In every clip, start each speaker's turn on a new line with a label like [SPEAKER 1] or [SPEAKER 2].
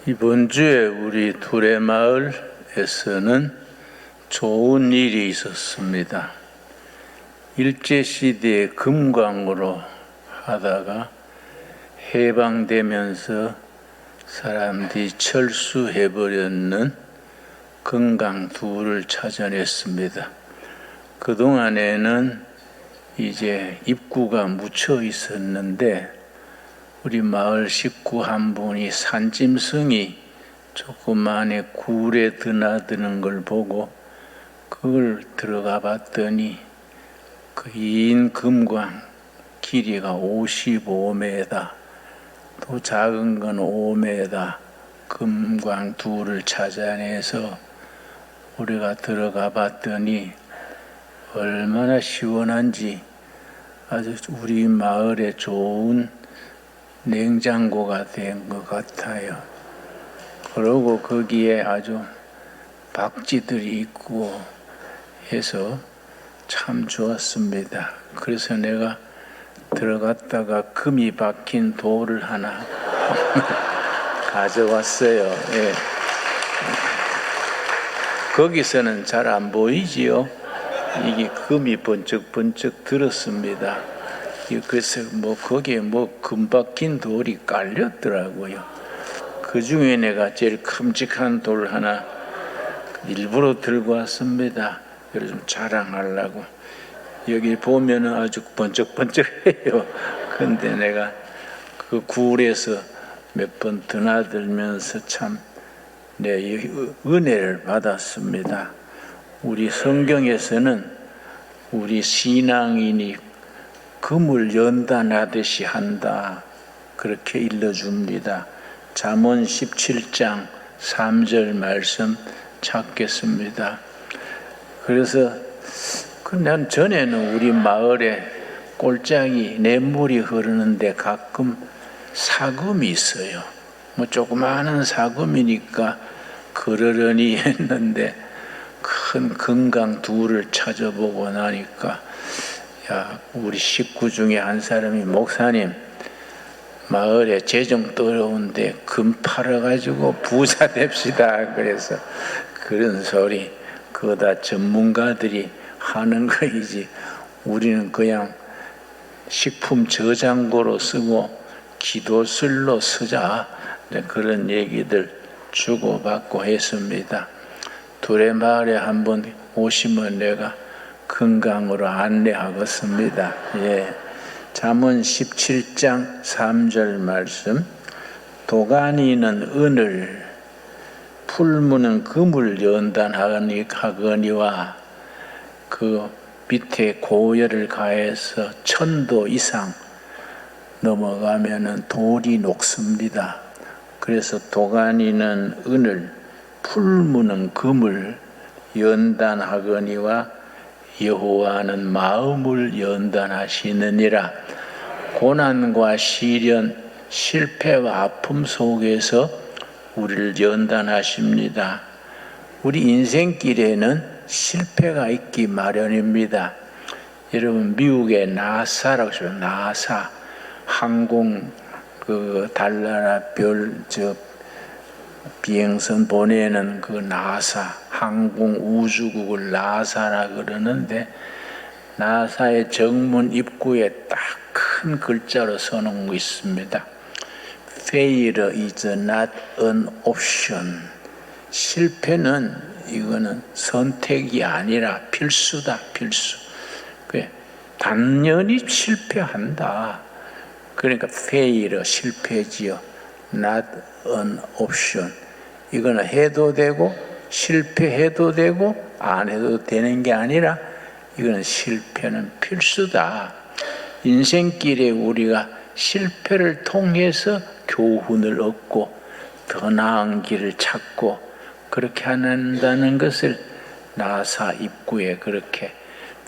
[SPEAKER 1] 이번 주에 우리 두레마을에서는 좋은 일이 있었습니다. 일제시대에 금광으로 하다가 해방되면서 사람들이 철수해버렸는 금강 둘을 찾아냈습니다. 그동안에는 이제 입구가 묻혀 있었는데 우리 마을 식구 한 분이 산짐승이 조그만에 굴에 드나드는 걸 보고 그걸 들어가 봤더니 그 긴 금광 길이가 55m, 또 작은 건 5m 금광 둘을 찾아내서 우리가 들어가 봤더니 얼마나 시원한지 아주 우리 마을에 좋은 냉장고가 된 것 같아요. 그러고 거기에 아주 박쥐들이 있고 해서 참 좋았습니다. 그래서 내가 들어갔다가 금이 박힌 돌을 하나 가져왔어요. 예. 거기서는 잘 안 보이지요. 이게 금이 번쩍번쩍 들었습니다. 그래서 거기에 금 박힌 돌이 깔렸더라고요. 그 중에 내가 제일 큼직한 돌 하나 일부러 들고 왔습니다. 그래서 좀 자랑하려고. 여기 보면은 아주 번쩍번쩍해요. 근데 내가 그 굴에서 몇 번 드나들면서 참 은혜를 받았습니다. 우리 성경에서는 우리 신앙인이 금을 연단하듯이 한다, 그렇게 일러줍니다. 잠언 17장 3절 말씀 찾겠습니다. 그래서 난 전에는 우리 마을에 꼴장이 냇물이 흐르는데 가끔 사금이 있어요. 조그마한 사금이니까 그러려니 했는데 큰 금강 둘을 찾아보고 나니까 우리 식구 중에 한 사람이 목사님, 마을에 재정 떨어온데 금 팔아가지고 부자 됩시다. 그래서 그런 소리 그거 다 전문가들이 하는 거이지 우리는 그냥 식품 저장고로 쓰고 기도실로 쓰자, 그런 얘기들 주고받고 했습니다. 두레마을에 한번 오시면 내가 금강으로 안내하겠습니다. 예. 잠언 17장 3절 말씀. 도가니는 은을, 풀무는 금을 연단하거니와 그 밑에 고열을 가해서 1000도 이상 넘어가면은 돌이 녹습니다. 그래서 도가니는 은을, 풀무는 금을 연단하거니와 여호와는 마음을 연단하시느니라. 고난과 시련, 실패와 아픔 속에서 우리를 연단하십니다. 우리 인생길에는 실패가 있기 마련입니다. 여러분, 미국의 나사라고 하죠. 나사 항공 달나라 비행선 보내는 그 나사, 항공 우주국을 나사라 그러는데, 나사의 정문 입구에 딱 큰 글자로 써놓은 거 있습니다. Failure is not an option. 실패는 이거는 선택이 아니라 필수다, 필수. 당연히 실패한다. 그러니까 failure, 실패지요. not an option. 이거는 해도 되고 실패해도 되고 안 해도 되는 게 아니라 이거는 실패는 필수다. 인생길에 우리가 실패를 통해서 교훈을 얻고 더 나은 길을 찾고 그렇게 한다는 것을 나사 입구에 그렇게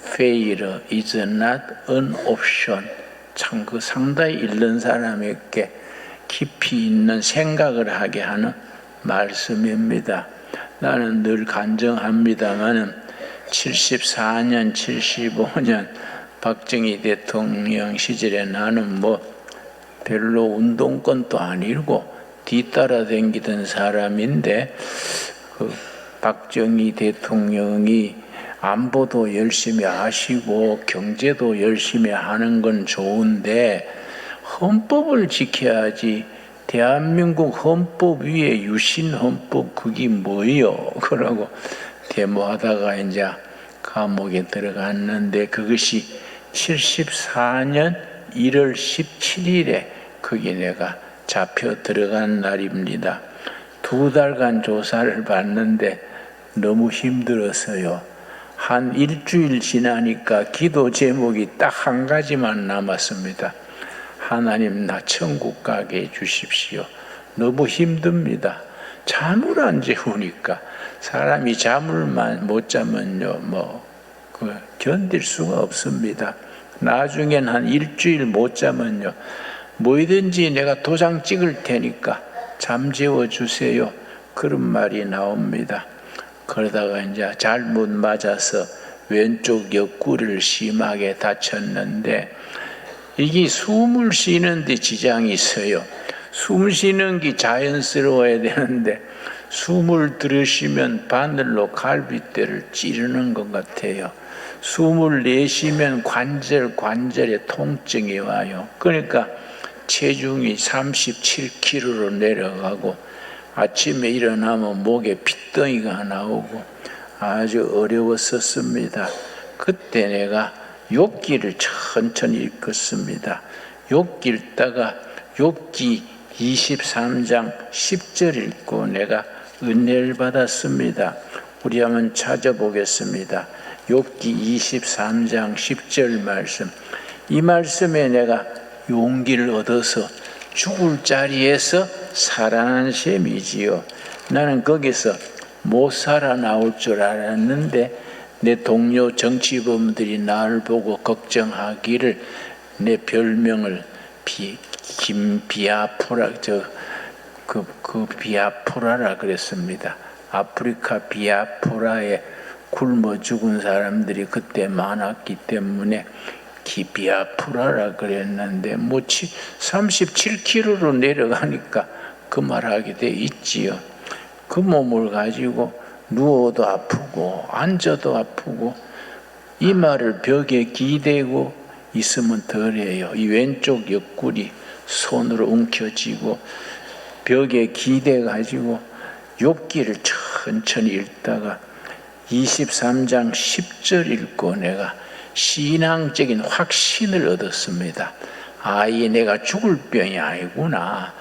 [SPEAKER 1] failure is not an option. 참 그 상당히 읽는 사람에게 깊이 있는 생각을 하게 하는 말씀입니다. 나는 늘 간증합니다마는 74년, 75년 박정희 대통령 시절에 나는 별로 운동권도 아니고 뒤따라 다니던 사람인데 박정희 대통령이 안보도 열심히 하시고 경제도 열심히 하는 건 좋은데 헌법을 지켜야지. 대한민국 헌법 위에 유신 헌법 그게 뭐예요? 그러고 데모하다가 이제 감옥에 들어갔는데 그것이 74년 1월 17일에 거기 내가 잡혀 들어간 날입니다. 2달간 조사를 받는데 너무 힘들었어요. 한 일주일 지나니까 기도 제목이 딱 한 가지만 남았습니다. 하나님 나 천국 가게 해주십시오. 너무 힘듭니다. 잠을 안 재우니까 사람이 잠을만 못 자면요 견딜 수가 없습니다. 나중엔 한 일주일 못 자면요 뭐든지 내가 도장 찍을 테니까 잠 재워주세요. 그런 말이 나옵니다. 그러다가 이제 잘못 맞아서 왼쪽 옆구리를 심하게 다쳤는데 이게 숨을 쉬는데 지장이 있어요. 숨 쉬는 게 자연스러워야 되는데 숨을 들이쉬면 바늘로 갈비뼈를 찌르는 것 같아요. 숨을 내쉬면 관절에 통증이 와요. 그러니까 체중이 37kg로 내려가고 아침에 일어나면 목에 핏덩이가 나오고 아주 어려웠었습니다. 그때 내가 욥기를 천천히 읽었습니다. 욥기 읽다가 욥기 23장 10절 읽고 내가 은혜를 받았습니다. 우리 한번 찾아보겠습니다. 욥기 23장 10절 말씀. 이 말씀에 내가 용기를 얻어서 죽을 자리에서 살아난 셈이지요. 나는 거기서 못 살아나올 줄 알았는데 내 동료 정치범들이 나를 보고 걱정하기를 내 별명을 김비아프라 비아프라라 그랬습니다. 아프리카 비아프라에 굶어 죽은 사람들이 그때 많았기 때문에 비아프라라 그랬는데 37kg로 내려가니까 그 말하게 돼 있지요. 그 몸을 가지고 누워도 아프고 앉아도 아프고 이마를 벽에 기대고 있으면 덜해요. 이 왼쪽 옆구리 손으로 움켜쥐고 벽에 기대 가지고 욥기를 천천히 읽다가 23장 10절 읽고 내가 신앙적인 확신을 얻었습니다. 이 내가 죽을 병이 아니구나.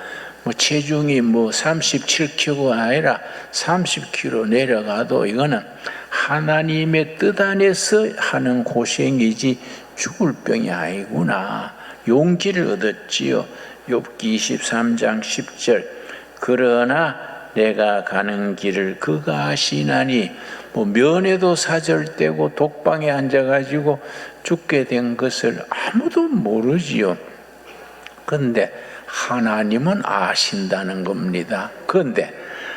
[SPEAKER 1] 체중이 37kg가 아니라 30kg 내려가도 이거는 하나님의 뜻 안에서 하는 고생이지 죽을 병이 아니구나. 용기를 얻었지요. 욥기 23장 10절. 그러나 내가 가는 길을 그가 아시나니 면회도 사절되고 독방에 앉아가지고 죽게 된 것을 아무도 모르지요. 그런데 하나님은 아신다는 겁니다. 그런데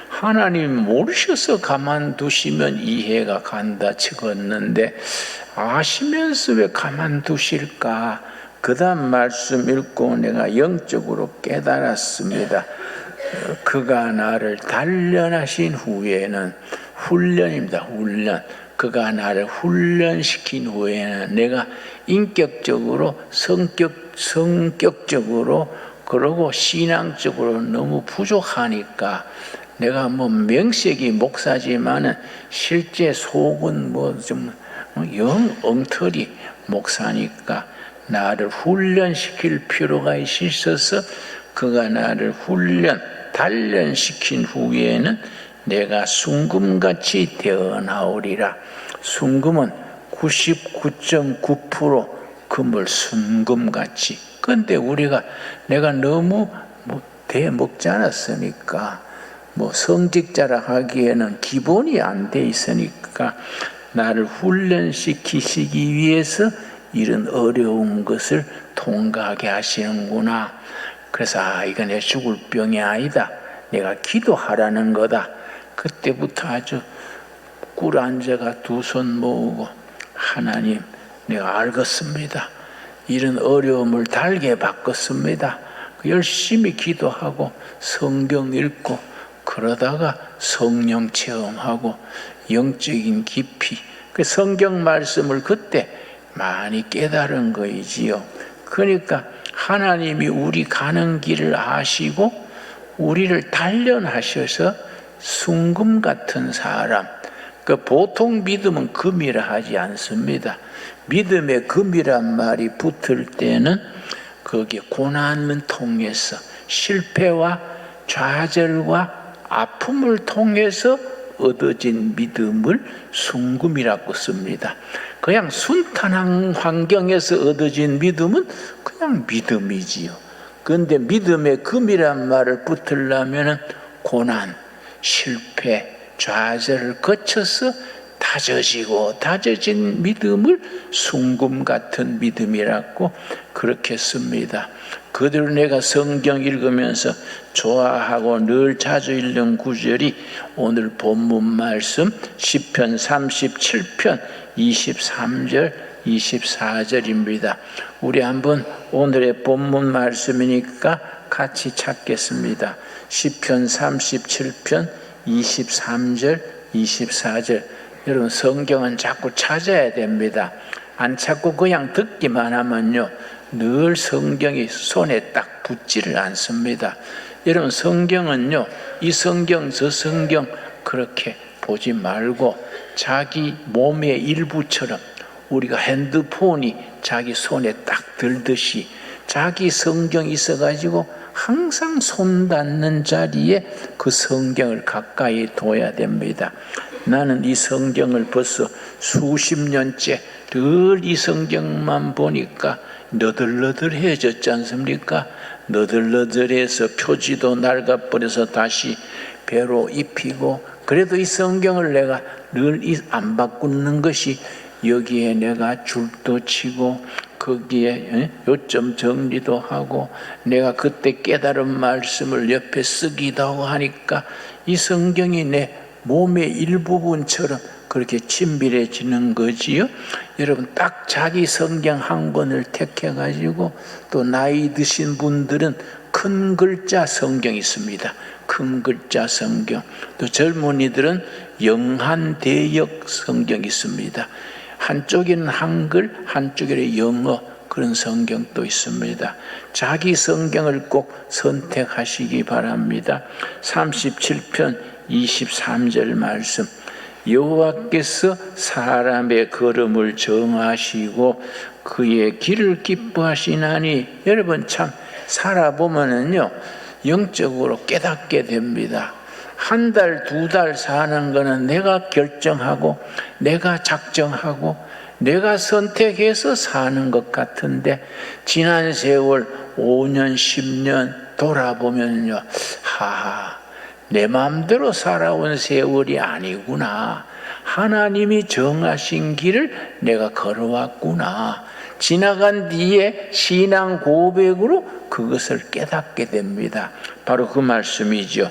[SPEAKER 1] 하나님 모르셔서 가만두시면 이해가 간다 치겠는데 아시면서 왜 가만두실까? 그 다음 말씀 읽고 내가 영적으로 깨달았습니다. 그가 나를 단련하신 후에는 훈련입니다. 훈련. 그가 나를 훈련시킨 후에는 내가 인격적으로 성격적으로 그러고 신앙적으로 너무 부족하니까 내가 명색이 목사지만은 실제 속은 좀 영 엉터리 목사니까 나를 훈련시킬 필요가 있어서 그가 나를 단련시킨 후에는 내가 순금같이 되어나오리라. 순금은 99.9% 금을 순금같이. 그런데 내가 너무 대먹지 않았으니까 성직자라 하기에는 기본이 안 돼 있으니까 나를 훈련시키시기 위해서 이런 어려운 것을 통과하게 하시는구나. 그래서 이거 내 죽을 병이 아니다. 내가 기도하라는 거다. 그때부터 아주 꿇 앉아가 두 손 모으고 하나님 내가 알겠습니다. 이런 어려움을 달게 바꿨습니다. 열심히 기도하고 성경 읽고 그러다가 성령 체험하고 영적인 깊이 그 성경 말씀을 그때 많이 깨달은 거이지요. 그러니까 하나님이 우리 가는 길을 아시고 우리를 단련하셔서 순금 같은 사람, 그 보통 믿음은 금이라 하지 않습니다. 믿음의 금이란 말이 붙을 때는 거기에 고난을 통해서 실패와 좌절과 아픔을 통해서 얻어진 믿음을 순금이라고 씁니다. 그냥 순탄한 환경에서 얻어진 믿음은 그냥 믿음이지요. 그런데 믿음의 금이란 말을 붙으려면 고난, 실패, 좌절을 거쳐서 다져진 믿음을 순금 같은 믿음이라고 그렇게 씁니다. 그대로 내가 성경 읽으면서 좋아하고 늘 자주 읽는 구절이 오늘 본문 말씀 시편 37편 23절 24절입니다. 우리 한번 오늘의 본문 말씀이니까 같이 찾겠습니다. 시편 37편 23절 24절. 여러분 성경은 자꾸 찾아야 됩니다. 안 찾고 그냥 듣기만 하면요 늘 성경이 손에 딱 붙지를 않습니다. 여러분 성경은요 이 성경 저 성경 그렇게 보지 말고 자기 몸의 일부처럼 우리가 핸드폰이 자기 손에 딱 들듯이 자기 성경이 있어가지고 항상 손 닿는 자리에 그 성경을 가까이 둬야 됩니다. 나는 이 성경을 벌써 수십 년째 늘 이 성경만 보니까 너덜너덜해졌지 않습니까? 너덜너덜해서 표지도 낡아버려서 다시 배로 입히고 그래도 이 성경을 내가 늘 안 바꾸는 것이 여기에 내가 줄도 치고 거기에 요점 정리도 하고 내가 그때 깨달은 말씀을 옆에 쓰기도 하고 하니까 이 성경이 내 몸의 일부분처럼 그렇게 친밀해지는 거지요. 여러분 딱 자기 성경 한 권을 택해가지고 또 나이 드신 분들은 큰 글자 성경이 있습니다. 큰 글자 성경. 또 젊은이들은 영한대역 성경이 있습니다. 한쪽에는 한글, 한쪽에는 영어 그런 성경도 있습니다. 자기 성경을 꼭 선택하시기 바랍니다. 37편 23절 말씀 여호와께서 사람의 걸음을 정하시고 그의 길을 기뻐하시나니 여러분 참 살아보면은요 영적으로 깨닫게 됩니다. 한 달, 두 달 사는 거는 내가 결정하고 내가 작정하고 내가 선택해서 사는 것 같은데 지난 세월 5년, 10년 돌아보면요 내 마음대로 살아온 세월이 아니구나. 하나님이 정하신 길을 내가 걸어왔구나. 지나간 뒤에 신앙 고백으로 그것을 깨닫게 됩니다. 바로 그 말씀이죠.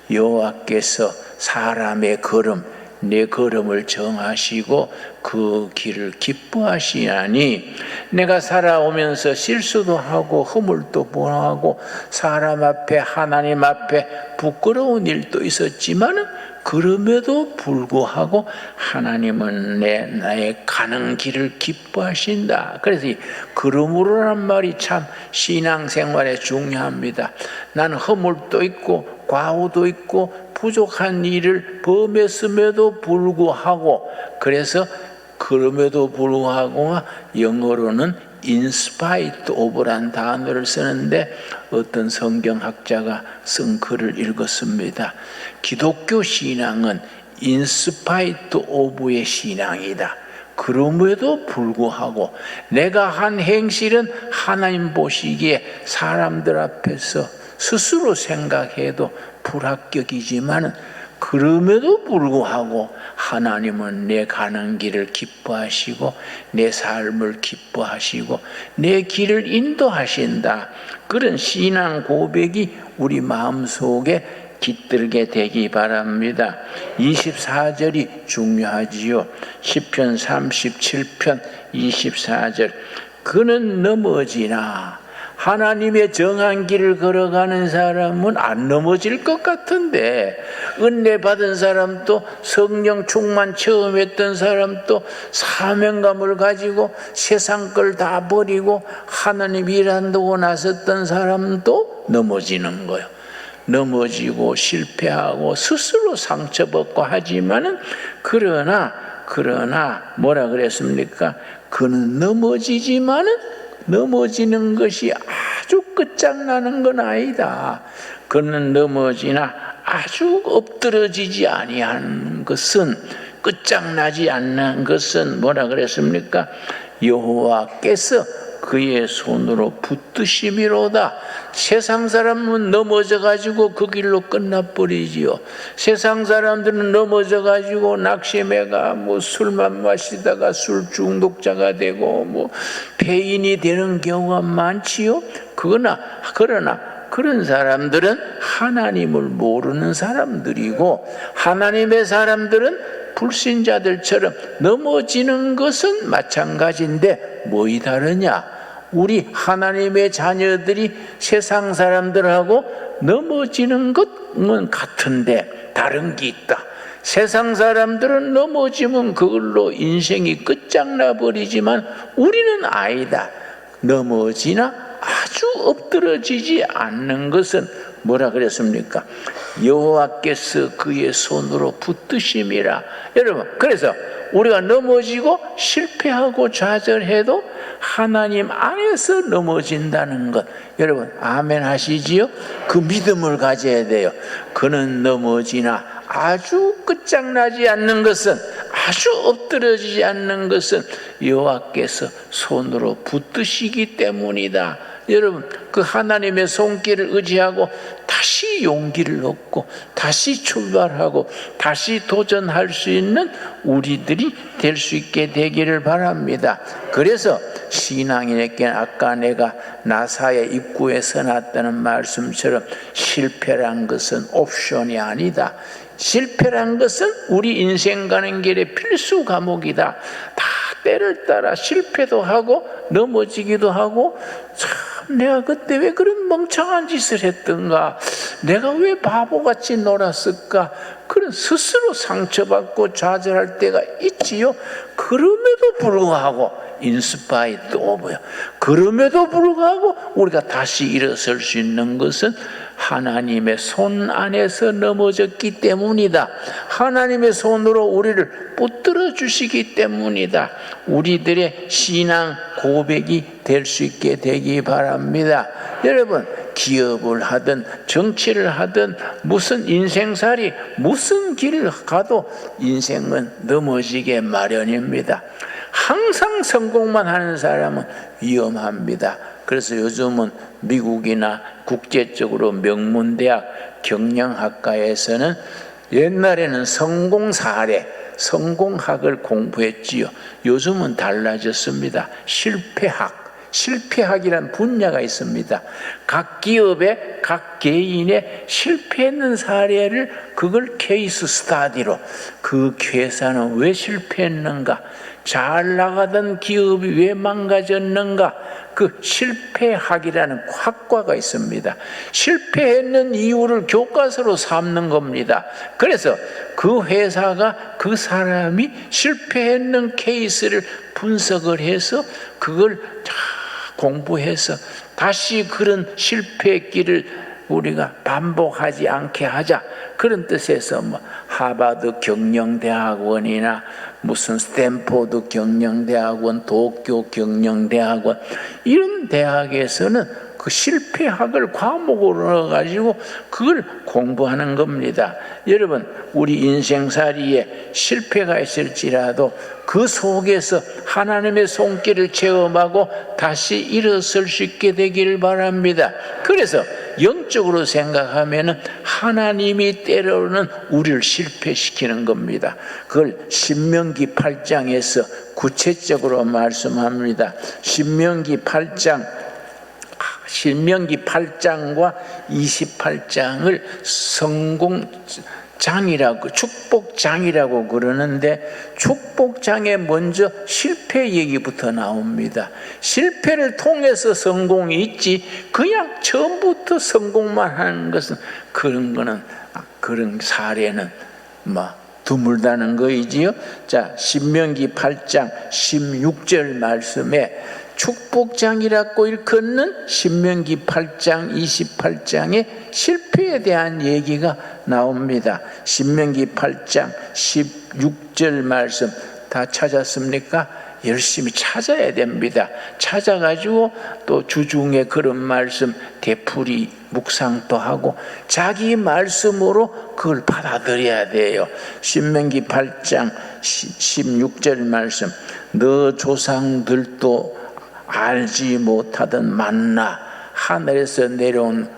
[SPEAKER 1] 여호와께서 사람의 걸음, 내 걸음을 정하시고 그 길을 기뻐하시나니 내가 살아오면서 실수도 하고 허물도 범하고 사람 앞에 하나님 앞에 부끄러운 일도 있었지만 그럼에도 불구하고 하나님은 나의 가는 길을 기뻐하신다. 그래서 이 그러므로란 말이 참 신앙생활에 중요합니다. 나는 허물도 있고 과오도 있고 부족한 일을 범했음에도 불구하고 그래서 그럼에도 불구하고 영어로는 in spite of란 단어를 쓰는데 어떤 성경학자가 쓴 글을 읽었습니다. 기독교 신앙은 in spite of의 신앙이다. 그럼에도 불구하고 내가 한 행실은 하나님 보시기에 사람들 앞에서 스스로 생각해도 불합격이지만 그럼에도 불구하고 하나님은 내 가는 길을 기뻐하시고 내 삶을 기뻐하시고 내 길을 인도하신다. 그런 신앙 고백이 우리 마음속에 깃들게 되기 바랍니다. 24절이 중요하지요. 시편 37편 24절 그는 넘어지나 하나님의 정한 길을 걸어가는 사람은 안 넘어질 것 같은데, 은혜 받은 사람도 성령 충만 체험했던 사람도 사명감을 가지고 세상 걸 다 버리고 하나님 일한다고 나섰던 사람도 넘어지는 거예요. 넘어지고 실패하고 스스로 상처받고 하지만은 그러나 뭐라 그랬습니까? 그는 넘어지지만은 넘어지는 것이 아주 끝장나는 건 아니다. 그는 넘어지나 아주 엎드러지지 아니하는 것은, 끝장나지 않는 것은 뭐라 그랬습니까? 여호와께서 그의 손으로 붙드심이로다. 세상 사람은 넘어져 가지고 그 길로 끝나버리지요. 세상 사람들은 넘어져 가지고 낙심해가 술만 마시다가 술 중독자가 되고 폐인이 되는 경우가 많지요. 그러나 그런 사람들은 하나님을 모르는 사람들이고, 하나님의 사람들은 불신자들처럼 넘어지는 것은 마찬가지인데 뭐이 다르냐? 우리 하나님의 자녀들이 세상 사람들하고 넘어지는 것은 같은데 다른 게 있다. 세상 사람들은 넘어지면 그걸로 인생이 끝장나 버리지만 우리는 아니다. 넘어지나 아주 엎드러지지 않는 것은 뭐라 그랬습니까? 여호와께서 그의 손으로 붙드심이라. 여러분, 그래서 우리가 넘어지고 실패하고 좌절해도 하나님 안에서 넘어진다는 것, 여러분 아멘 하시지요? 그 믿음을 가져야 돼요. 그는 넘어지나 아주 끝장나지 않는 것은, 아주 엎드러지지 않는 것은 여호와께서 손으로 붙드시기 때문이다. 여러분, 그 하나님의 손길을 의지하고 다시 용기를 얻고 다시 출발하고 다시 도전할 수 있는 우리들이 될 수 있게 되기를 바랍니다. 그래서 신앙인에게 아까 내가 나사의 입구에 서놨다는 말씀처럼 실패란 것은 옵션이 아니다. 실패란 것은 우리 인생 가는 길의 필수 과목이다. 다 때를 따라 실패도 하고 넘어지기도 하고, 참 내가 그때 왜 그런 멍청한 짓을 했던가, 내가 왜 바보같이 놀았을까, 그런 스스로 상처받고 좌절할 때가 있지요. 그럼에도 불구하고 인스파이트 오버요. 그럼에도 불구하고 우리가 다시 일어설 수 있는 것은 하나님의 손 안에서 넘어졌기 때문이다. 하나님의 손으로 우리를 붙들어 주시기 때문이다. 우리들의 신앙 고백이 될 수 있게 되기 바랍니다. 여러분, 기업을 하든 정치를 하든 무슨 인생살이 무슨 길을 가도 인생은 넘어지게 마련입니다. 항상 성공만 하는 사람은 위험합니다. 그래서 요즘은 미국이나 국제적으로 명문대학 경영학과에서는 옛날에는 성공 사례, 성공학을 공부했지요. 요즘은 달라졌습니다. 실패학이란 분야가 있습니다. 각 기업의 각 개인의 실패했는 사례를, 그걸 케이스 스타디로, 그 회사는 왜 실패했는가, 잘 나가던 기업이 왜 망가졌는가, 그 실패학이라는 학과가 있습니다. 실패했는 이유를 교과서로 삼는 겁니다. 그래서 그 회사가, 그 사람이 실패했는 케이스를 분석을 해서 그걸 다 공부해서 다시 그런 실패의 길을 우리가 반복하지 않게 하자, 그런 뜻에서 하버드 경영대학원이나 무슨 스탠포드 경영대학원, 도쿄 경영대학원, 이런 대학에서는 그 실패학을 과목으로 넣어가지고 그걸 공부하는 겁니다. 여러분, 우리 인생살이에 실패가 있을지라도 그 속에서 하나님의 손길을 체험하고 다시 일어설 수 있게 되기를 바랍니다. 그래서 영적으로 생각하면 하나님이 때로는 우리를 실패시키는 겁니다. 그걸 신명기 8장에서 구체적으로 말씀합니다. 신명기 8장과 28장을 장이라고, 축복장이라고 그러는데, 축복장에 먼저 실패 얘기부터 나옵니다. 실패를 통해서 성공이 있지, 그냥 처음부터 성공만 하는 것은, 그런 사례는 드물다는 거이지요. 자, 신명기 8장 16절 말씀에 축복장이라고 일컫는 신명기 8장 28장에 실패에 대한 얘기가 나옵니다. 신명기 8장 16절 말씀 다 찾았습니까? 열심히 찾아야 됩니다. 찾아가지고 또 주중에 그런 말씀 되풀이 묵상도 하고 자기 말씀으로 그걸 받아들여야 돼요. 신명기 8장 16절 말씀, 너 조상들도 알지 못하던 만나, 하늘에서 내려온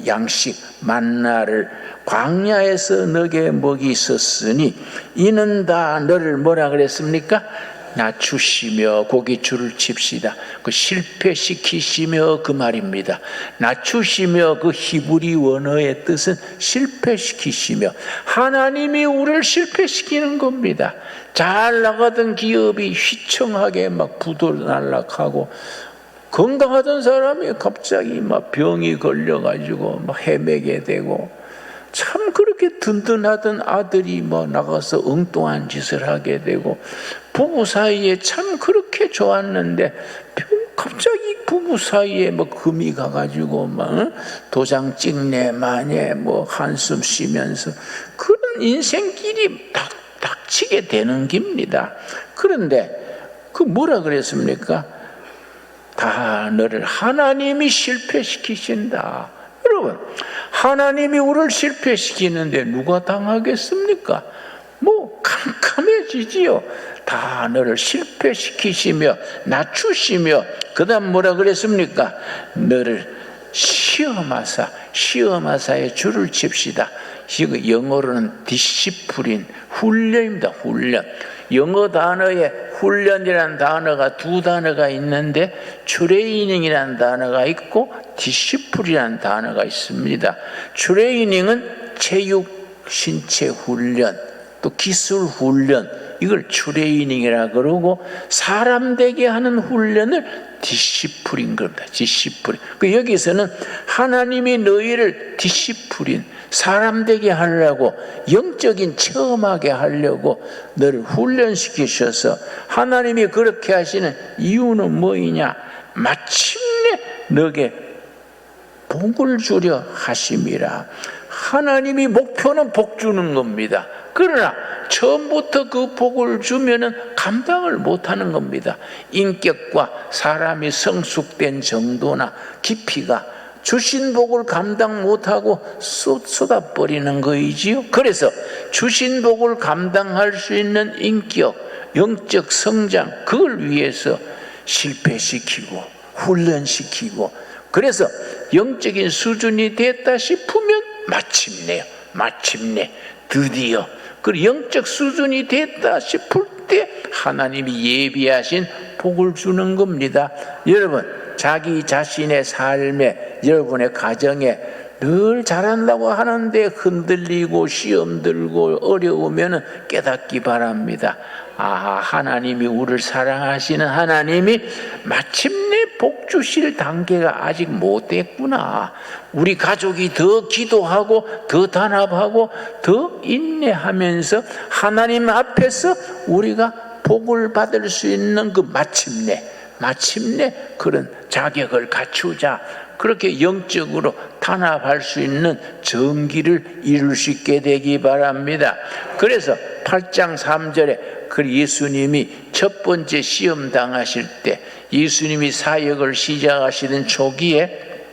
[SPEAKER 1] 양식 만나를 광야에서 너게 먹이셨으니 이는 다 너를 뭐라 그랬습니까? 낮추시며, 고기 줄을 칩시다. 그 실패시키시며 그 말입니다. 낮추시며, 그 히브리 원어의 뜻은 실패시키시며, 하나님이 우리를 실패시키는 겁니다. 잘 나가던 기업이 휘청하게 부도날락하고, 건강하던 사람이 갑자기 병이 걸려가지고 헤매게 되고, 참 그렇게 든든하던 아들이 나가서 엉뚱한 짓을 하게 되고, 부부 사이에 참 그렇게 좋았는데 갑자기 부부 사이에 금이 가가지고 도장 찍네 마네 한숨 쉬면서 그런 인생길이 닥치게 되는 겁니다. 그런데 뭐라 그랬습니까? 다 너를 하나님이 실패시키신다. 여러분, 하나님이 우리를 실패시키는데 누가 당하겠습니까? 캄캄해지지요. 다 너를 실패시키시며 낮추시며, 그 다음 뭐라 그랬습니까? 너를 시험하사에 줄을 칩시다. 이거 영어로는 디시플린, 훈련입니다. 훈련. 영어 단어에 훈련이라는 단어가 두 단어가 있는데, 트레이닝이라는 단어가 있고 디시플린이라는 단어가 있습니다. 트레이닝은 체육, 신체 훈련, 또 기술 훈련, 이걸 트레이닝이라 그러고, 사람 되게 하는 훈련을 디시플린 겁니다. 디시플린. 여기서는 하나님이 너희를 디시플린, 사람 되게 하려고, 영적인 체험하게 하려고 너를 훈련시키셔서, 하나님이 그렇게 하시는 이유는 뭐이냐? 마침내 너에게 복을 주려 하심이라. 하나님이 목표는 복 주는 겁니다. 그러나 처음부터 그 복을 주면은 감당을 못하는 겁니다. 인격과 사람이 성숙된 정도나 깊이가 주신 복을 감당 못하고 쏟아버리는 거이지요. 그래서 주신 복을 감당할 수 있는 인격, 영적 성장, 그걸 위해서 실패시키고 훈련시키고, 그래서 영적인 수준이 됐다 싶으면 마침내 드디어 그 영적 수준이 됐다 싶을 때 하나님이 예비하신 복을 주는 겁니다. 여러분, 자기 자신의 삶에, 여러분의 가정에 늘 잘한다고 하는데 흔들리고 시험 들고 어려우면 깨닫기 바랍니다. 하나님이 우리를 사랑하시는 하나님이 마침내 복 주실 단계가 아직 못 됐구나. 우리 가족이 더 기도하고 더 단합하고 더 인내하면서 하나님 앞에서 우리가 복을 받을 수 있는 그 마침내 그런 자격을 갖추자. 그렇게 영적으로 탄압할 수 있는 정기를 이룰 수 있게 되기 바랍니다. 그래서 8장 3절에 예수님이 첫 번째 시험 당하실 때, 예수님이 사역을 시작하시던 초기에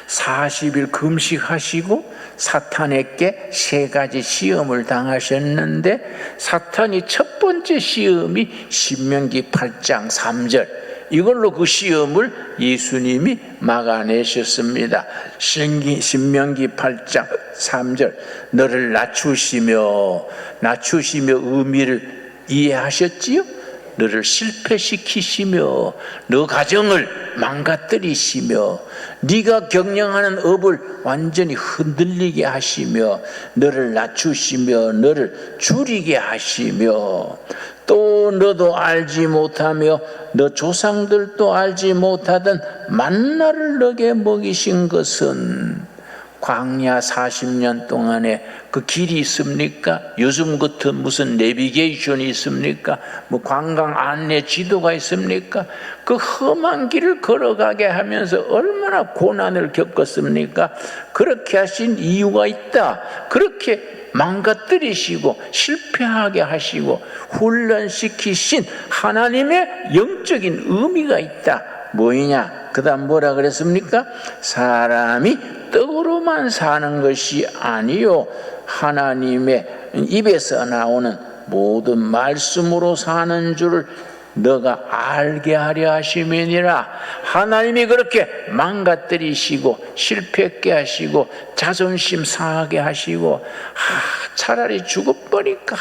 [SPEAKER 1] 40일 금식하시고 사탄에게 3가지 시험을 당하셨는데, 사탄이 첫 번째 시험이 신명기 8장 3절, 이걸로 그 시험을 예수님이 막아내셨습니다. 신명기 8장 3절, 너를 낮추시며 의미를 이해하셨지요? 너를 실패시키시며 너 가정을 망가뜨리시며 네가 경영하는 업을 완전히 흔들리게 하시며 너를 낮추시며 너를 줄이게 하시며 또 너도 알지 못하며 너 조상들도 알지 못하던 만나를 너게 먹이신 것은 광야 40년 동안에 그 길이 있습니까? 요즘 같은 무슨 내비게이션이 있습니까? 뭐 관광 안내 지도가 있습니까? 그 험한 길을 걸어가게 하면서 얼마나 고난을 겪었습니까? 그렇게 하신 이유가 있다. 그렇게 망가뜨리시고 실패하게 하시고 훈련시키신 하나님의 영적인 의미가 있다. 뭐이냐? 그 다음 뭐라 그랬습니까? 사람이 떡으로만 사는 것이 아니요 하나님의 입에서 나오는 모든 말씀으로 사는 줄을 너가 알게 하려 하심이니라. 하나님이 그렇게 망가뜨리시고 실패하게 하시고 자존심 상하게 하시고 차라리 죽어버릴까?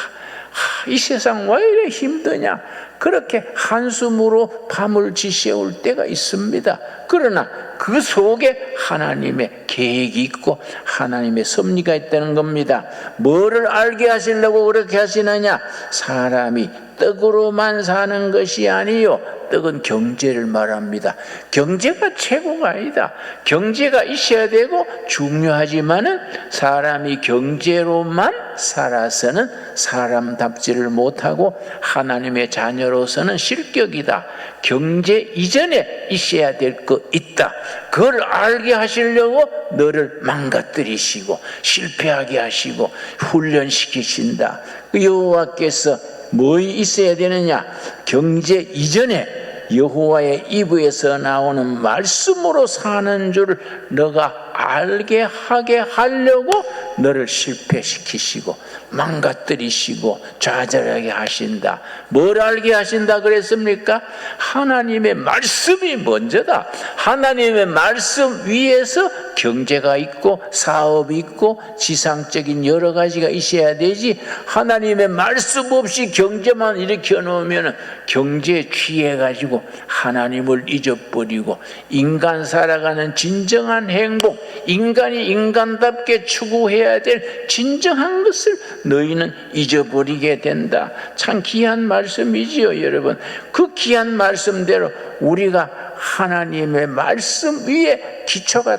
[SPEAKER 1] 이 세상 왜 이래 힘드냐? 그렇게 한숨으로 밤을 지새울 때가 있습니다. 그러나 그 속에 하나님의 계획이 있고 하나님의 섭리가 있다는 겁니다. 뭐를 알게 하시려고 그렇게 하시느냐? 사람이 떡으로만 사는 것이 아니요 떡은 경제를 말합니다. 경제가 최고가 아니다. 경제가 있어야 되고 중요하지만은 사람이 경제로만 살아서는 사람답지를 못하고 하나님의 자녀로서는 실격이다. 경제 이전에 있어야 될 거 있다. 그걸 알게 하시려고 너를 망가뜨리시고 실패하게 하시고 훈련시키신다. 여호와께서 뭐 있어야 되느냐? 경제 이전에 여호와의 입에서 나오는 말씀으로 사는 줄을 너가 알게 하게 하려고 너를 실패시키시고 망가뜨리시고 좌절하게 하신다. 뭘 알게 하신다 그랬습니까? 하나님의 말씀이 먼저다. 하나님의 말씀 위에서 경제가 있고 사업이 있고 지상적인 여러 가지가 있어야 되지, 하나님의 말씀 없이 경제만 일으켜 놓으면 경제에 취해가지고 하나님을 잊어버리고 인간 살아가는 진정한 행복, 인간이 인간답게 추구해야 될 진정한 것을 너희는 잊어버리게 된다. 참 귀한 말씀이지요, 여러분. 그 귀한 말씀대로 우리가 하나님의 말씀 위에 기초가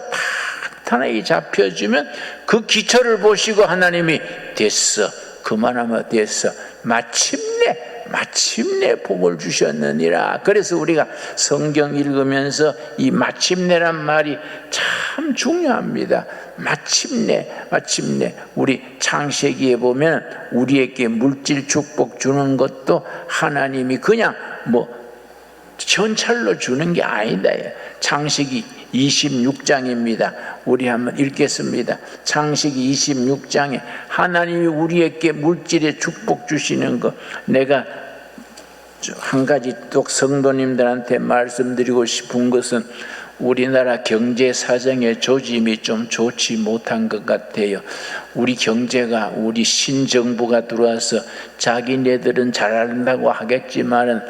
[SPEAKER 1] 탄탄하게 잡혀주면 그 기초를 보시고 하나님이 됐어, 그만하면 됐어, 마침내 복을 주셨느니라. 그래서 우리가 성경 읽으면서 이 마침내란 말이 참 중요합니다. 마침내 우리 창세기에 보면 우리에게 물질 축복 주는 것도 하나님이 그냥 현찰로 주는 게 아니다. 창세기 26장입니다. 우리 한번 읽겠습니다. 창세기 26장에 하나님이 우리에게 물질의 축복 주시는 거, 내가 한 가지 또 성도님들한테 말씀드리고 싶은 것은 우리나라 경제 사정의 조짐이 좀 좋지 못한 것 같아요. 우리 경제가, 우리 신정부가 들어와서 자기네들은 잘한다고 하겠지만은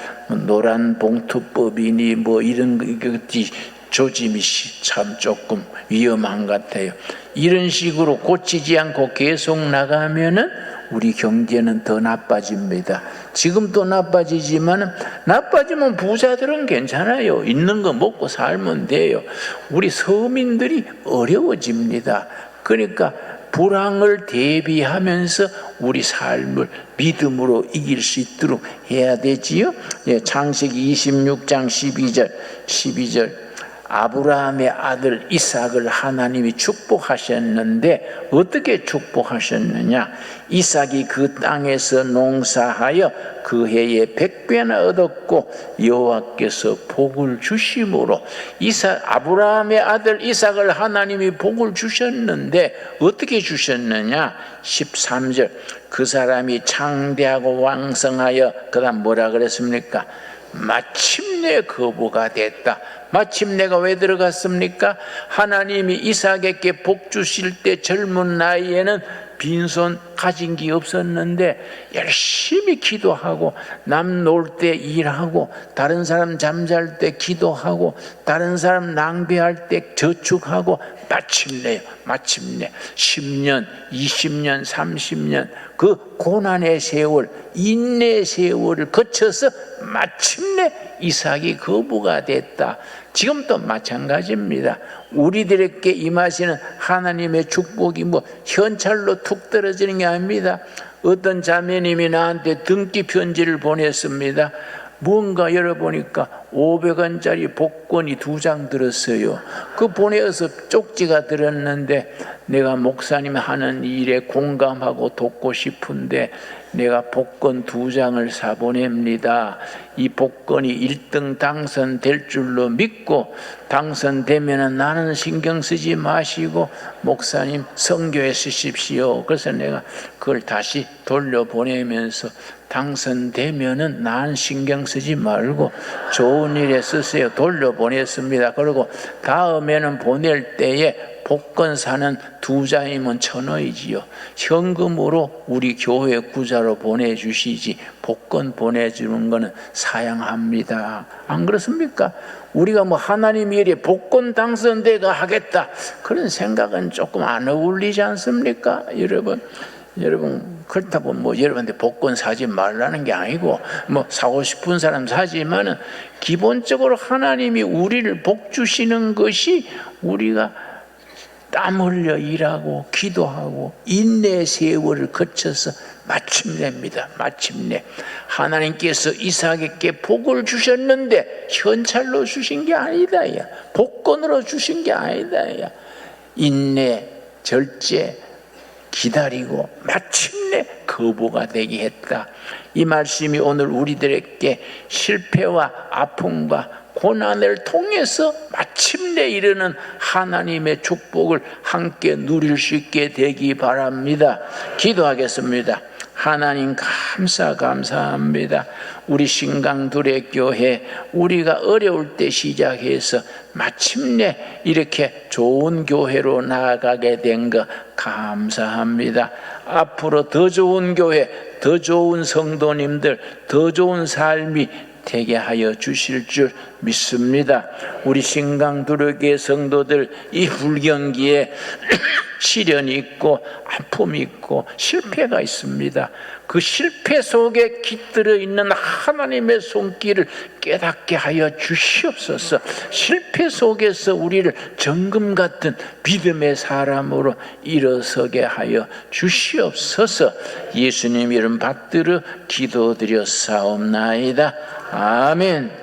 [SPEAKER 1] 노란 봉투법이니 이런 것이 조짐이 참 조금 위험한 것 같아요. 이런 식으로 고치지 않고 계속 나가면은 우리 경제는 더 나빠집니다. 지금도 나빠지지만 나빠지면 부자들은 괜찮아요. 있는 거 먹고 살면 돼요. 우리 서민들이 어려워집니다. 그러니까 불황을 대비하면서 우리 삶을 믿음으로 이길 수 있도록 해야 되지요. 창세기 26장 12절 아브라함의 아들 이삭을 하나님이 축복하셨는데 어떻게 축복하셨느냐? 이삭이 그 땅에서 농사하여 그 해에 100배나 얻었고 여호와께서 복을 주심으로 아브라함의 아들 이삭을 하나님이 복을 주셨는데 어떻게 주셨느냐? 13절 그 사람이 창대하고 왕성하여, 그 다음 뭐라 그랬습니까? 마침내 거부가 됐다. 마침내가 왜 들어갔습니까? 하나님이 이삭에게 복 주실 때 젊은 나이에는 빈손 가진 게 없었는데 열심히 기도하고 남 놀 때 일하고 다른 사람 잠잘 때 기도하고 다른 사람 낭비할 때 저축하고 마침내 10년, 20년, 30년 그 고난의 세월, 인내의 세월을 거쳐서 마침내 이삭이 거부가 됐다. 지금도 마찬가지입니다. 우리들에게 임하시는 하나님의 축복이 뭐 현찰로 툭 떨어지는 게 아닙니다. 어떤 자매님이 나한테 등기 편지를 보냈습니다. 뭔가 열어보니까 500원짜리 복권이 2장 들었어요. 그 보내어서 쪽지가 들었는데 내가 목사님 하는 일에 공감하고 돕고 싶은데 내가 복권 2장을 사보냅니다. 이 복권이 1등 당선될 줄로 믿고 당선되면 나는 신경 쓰지 마시고 목사님 선교에 쓰십시오. 그래서 내가 그걸 다시 돌려보내면서 당선되면은 난 신경 쓰지 말고 좋은 일에 쓰세요. 돌려보냈습니다. 그리고 다음에는 보낼 때에 복권 사는 2장이면 1,000원이지요. 현금으로 우리 교회 구자로 보내주시지 복권 보내주는 거는 사양합니다. 안 그렇습니까? 우리가 뭐 하나님 일에 복권 당선되가 하겠다 그런 생각은 조금 안 어울리지 않습니까? 여러분 그렇다고 뭐 여러분한테 복권 사지 말라는 게 아니고 뭐 사고 싶은 사람 사지만은 기본적으로 하나님이 우리를 복 주시는 것이 우리가 땀 흘려 일하고 기도하고 인내의 세월을 거쳐서 마침내입니다. 마침내 하나님께서 이삭에게 복을 주셨는데 현찰로 주신 게 아니다. 복권으로 주신 게 아니다. 인내, 절제, 기다리고 마침내 거부가 되게 했다. 이 말씀이 오늘 우리들에게 실패와 아픔과 고난을 통해서 마침내 이르는 하나님의 축복을 함께 누릴 수 있게 되기 바랍니다. 기도하겠습니다. 하나님 감사합니다. 우리 신강둘의 교회 우리가 어려울 때 시작해서 마침내 이렇게 좋은 교회로 나아가게 된 것 감사합니다. 앞으로 더 좋은 교회, 더 좋은 성도님들, 더 좋은 삶이 되게 하여 주실 줄 믿습니다. 우리 신강두르교회 성도들 이 불경기에 시련이 있고 아픔이 있고 실패가 있습니다. 그 실패 속에 깃들어 있는 하나님의 손길을 깨닫게 하여 주시옵소서. 실패 속에서 우리를 정금 같은 믿음의 사람으로 일어서게 하여 주시옵소서. 예수님 이름 받들어 기도드렸사옵나이다. 아멘.